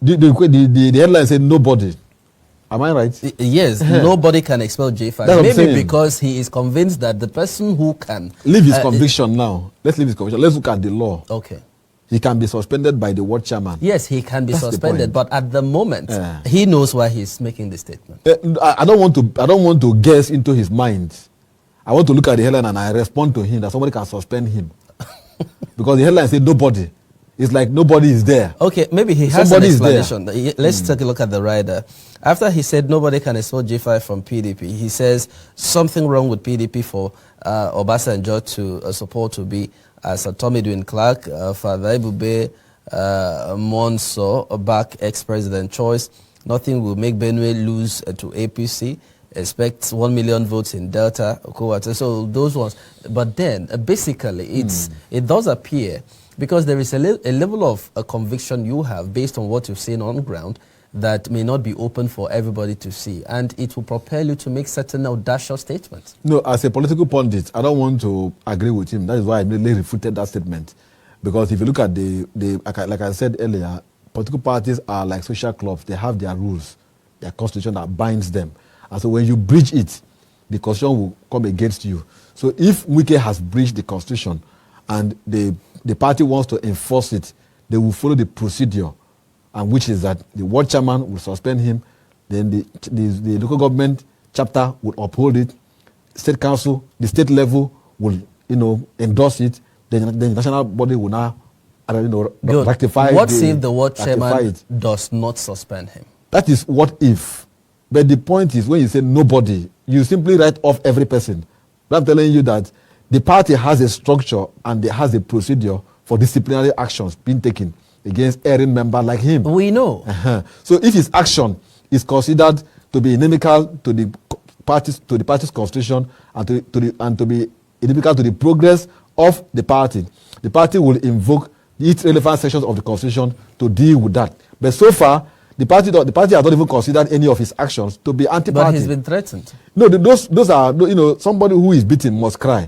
The headline said nobody. Am I right? Yes, nobody can expel J5. Maybe because he is convinced that the person who can... Leave his conviction now. Let's leave his conviction. Let's look at the law. Okay. He can be suspended by the ward chairman. Yes, he can be suspended, but at the moment, he knows why he's making the statement. I don't want to guess into his mind. I want to look at the headline and I respond to him that somebody can suspend him. Because the headline said nobody. It's like nobody is there. Okay, maybe he has an explanation. Let's take a look at the rider. After he said nobody can expel J5 from PDP, he says something wrong with PDP for Obasanjo to support to be as Tommy Edwin Clark, Father Ibube, Monso, back ex-president choice. Nothing will make Benue lose to APC. Expect 1 million votes in Delta. So those ones. But then, basically, it does appear, because there is a level of conviction you have based on what you've seen on the ground that may not be open for everybody to see. And it will propel you to make certain audacious statements. No, as a political pundit, I don't want to agree with him. That is why I immediately refuted that statement. Because if you look at like I said earlier, political parties are like social clubs. They have their rules, their constitution that binds them. And so when you breach it, the constitution will come against you. So if Wike has breached the constitution and the party wants to enforce it, they will follow the procedure, and which is that the ward chairman will suspend him, then the local government chapter will uphold it, state council, the state level will endorse it, then the national body will now rectify it. What if the ward chairman does not suspend him? That is what if. But the point is, when you say nobody, you simply write off every person. But I'm telling you that the party has a structure and it has a procedure for disciplinary actions being taken against erring member like him. We know. So if his action is considered to be inimical to the party's constitution and to be inimical to the progress of the party will invoke each relevant sections of the constitution to deal with that. But so far, the party has not even considered any of his actions to be anti-party. But he's been threatened. No, those are, somebody who is beaten must cry.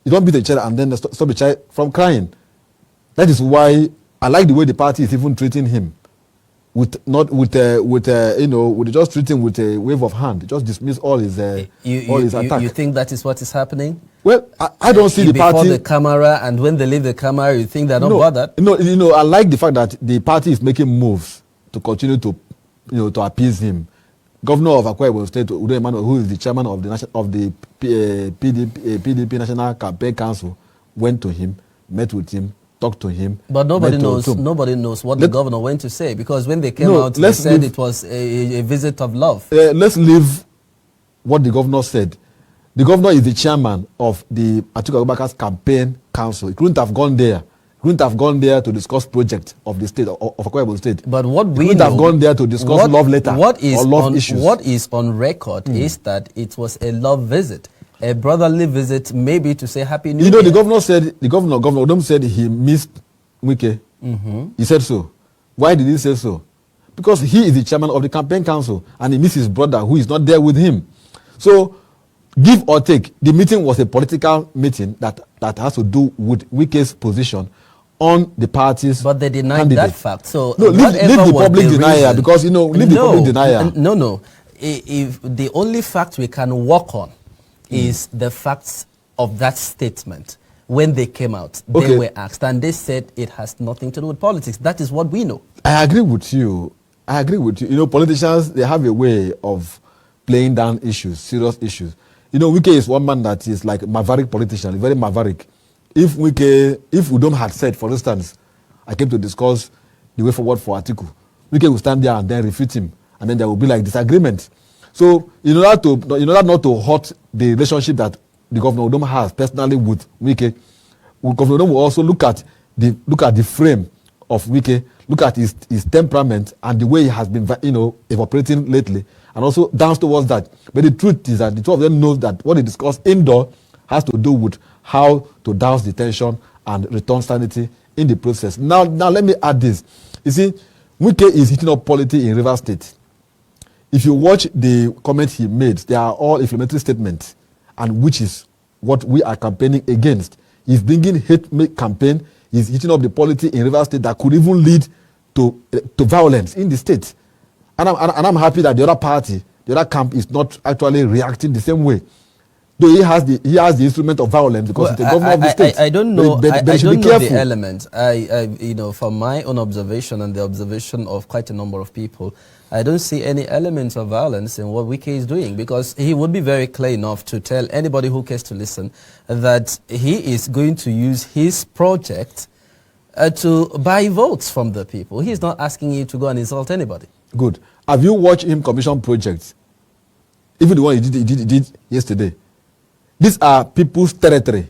You don't beat a child and then stop a child from crying. That is why I like the way the party is even treating him, just treating with a wave of hand, just dismiss all his attacks. You think that is what is happening? Well, I don't see the party before the camera, and when they leave the camera, you think they're not bothered. No, I like the fact that the party is making moves to continue to appease him. Governor of Akwa Ibom State, Udo Emmanuel, who is the chairman of the PDP National Campaign Council, went to him, met with him, talked to him. But nobody knows what the governor went to say, because when they came out, they said it was a visit of love. Let's leave what the governor said. The governor is the chairman of the Atiku Abubakar's campaign council. He couldn't have gone there. He couldn't have gone there to discuss project of the state of Akwa Ibom State. But what we couldn't have gone there to discuss love letter or love issues. What is on record is that it was a love visit, a brotherly visit, maybe to say Happy New Year. The governor Odom said he missed Wike. He said so. Why did he say so? Because he is the chairman of the campaign council and he missed his brother who is not there with him. So, give or take, the meeting was a political meeting that has to do with Wike's position on the party's But they denied candidate. that fact. So leave the public denial, because leave the public denial. No. If the only fact we can work on is the facts of that statement. When they came out, they were asked, and they said it has nothing to do with politics. That is what we know. I agree with you. Politicians, they have a way of playing down issues, serious issues. Wike is one man that is like a maverick politician, very maverick. If Udom had said, for instance, I came to discuss the way forward for Atiku, Wike will stand there and then refute him, and then there will be like disagreement. So in order not to hurt the relationship that the Governor Udom has personally with Wike, Governor Udom will also look at the frame of Wike, look at his temperament and the way he has been evaporating lately, and also down towards that. But the truth is that the two of them know that what they discuss indoor has to do with how to douse the tension and return sanity in the process. Now let me add this. You see, Wike is heating up politics in Rivers State. If you watch the comments he made, they are all inflammatory statements, and which is what we are campaigning against. He's bringing hate campaign. He's heating up the politics in Rivers State that could even lead to violence in the state. And I'm happy that the other party, the other camp, is not actually reacting the same way. Though he has the instrument of violence because it's the governor of the state. I don't know. I don't know the element. From my own observation and the observation of quite a number of people, I don't see any elements of violence in what Wike is doing, because he would be very clear enough to tell anybody who cares to listen that he is going to use his project to buy votes from the people. He's not asking you to go and insult anybody. Good. Have you watched him commission projects? Even the one he did yesterday. These are people's territory.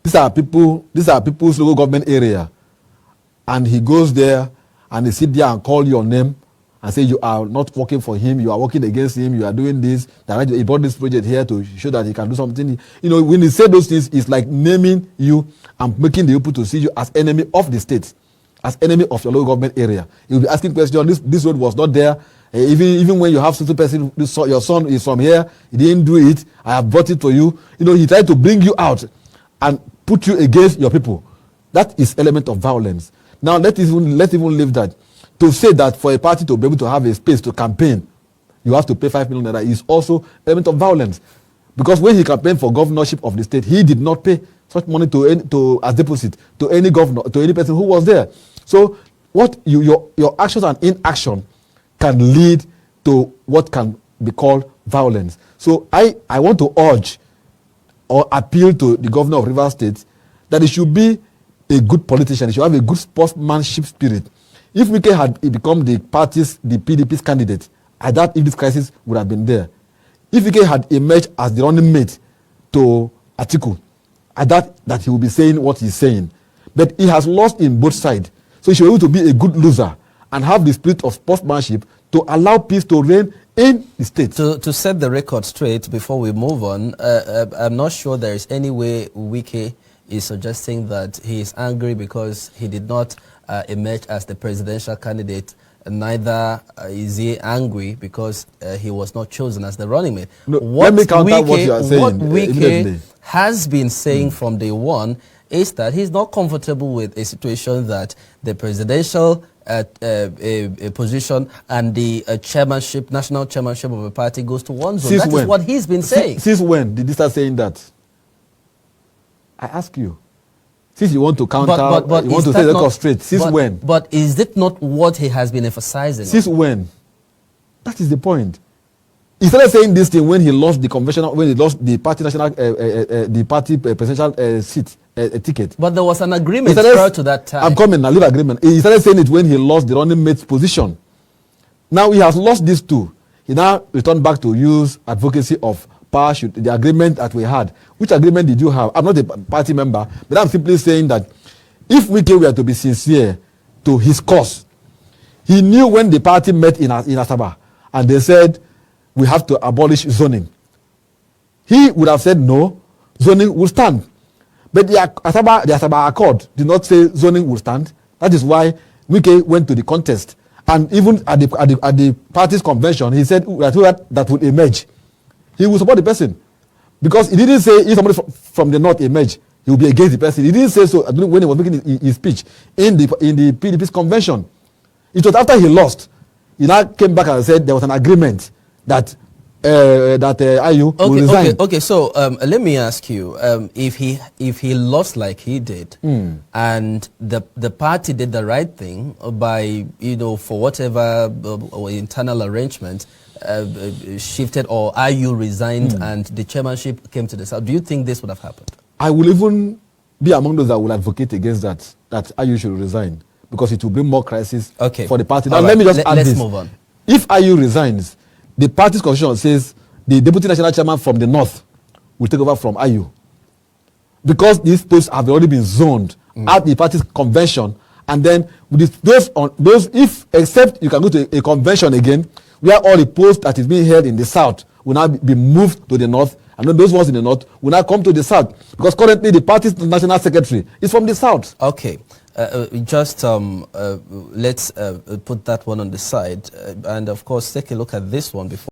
These are people's local government area. And he goes there and he sit there and call your name and say you are not working for him, you are working against him, you are doing this. That he brought this project here to show that he can do something. You know, when he said those things, it's like naming you and making the people to see you as enemy of the state, as enemy of your local government area. He will be asking questions. This road was not there. Even when you have certain person, your son is from here, he didn't do it, I have brought it to you. You know, he tried to bring you out and put you against your people. That is element of violence. Now let's even leave that. To say that for a party to be able to have a space to campaign, you have to pay 5 million naira is also element of violence. Because when he campaigned for governorship of the state, he did not pay such money as deposit to any governor, to any person who was there. So what your actions and inaction can lead to what can be called violence. So I want to urge or appeal to the governor of Rivers State that he should be a good politician. He should have a good sportsmanship spirit. If Wike had become the PDP's candidate, I doubt if this crisis would have been there. If Wike had emerged as the running mate to Atiku, I doubt that he will be saying what he's saying. But he has lost in both sides. So he should be able to be a good loser and have the spirit of sportsmanship to allow peace to reign in the state. To set the record straight before we move on, I'm not sure there is any way Wike is suggesting that he is angry because he did not emerge as the presidential candidate. Neither is he angry because he was not chosen as the running mate. No, let me counter what you are saying. What Wike has been saying from day one is that he's not comfortable with a situation that the presidential a position and the chairmanship, national chairmanship of a party goes to one zone. That is what he's been saying. Since when did he start saying that? I ask you. Since you want to counter, you want to say the record straight. Since when? But is it not what he has been emphasizing? Since when? That is the point. He started saying this thing when he lost the conventional, when he lost the party national, the party presidential seat ticket. But there was an agreement prior to that time. I'm coming now. Leave agreement. He started saying it when he lost the running mate's position. Now he has lost these two. He now returned back to use advocacy of parachute, the agreement that we had. Which agreement did you have? I'm not a party member, but I'm simply saying that if Wike were to be sincere to his cause, he knew when the party met in Asaba and they said, we have to abolish zoning. He would have said no, zoning will stand. But the Asaba Accord did not say zoning will stand. That is why Wike went to the contest. And even at the party's convention, he said that would emerge. He will support the person. Because he didn't say if somebody from the north emerge, he will be against the person. He didn't say so when he was making his speech in the PDP's convention. It was after he lost. He now came back and said there was an agreement that IU will resign. Okay. So let me ask you: if he lost like he did, and the party did the right thing by for whatever internal arrangement shifted, or IU resigned and the chairmanship came to the south, do you think this would have happened? I will even be among those that will advocate against that IU should resign, because it will bring more crisis for the party. Now let me just add this. Let's move on. If IU resigns, the party's constitution says the deputy national chairman from the north will take over from IU. Because these posts have already been zoned at the party's convention, and then with those, if except you can go to a convention again, where all the posts that is being held in the south will now be moved to the north, and then those ones in the north will now come to the south. Because currently the party's national secretary is from the south. Okay. Let's put that one on the side, and of course take a look at this one before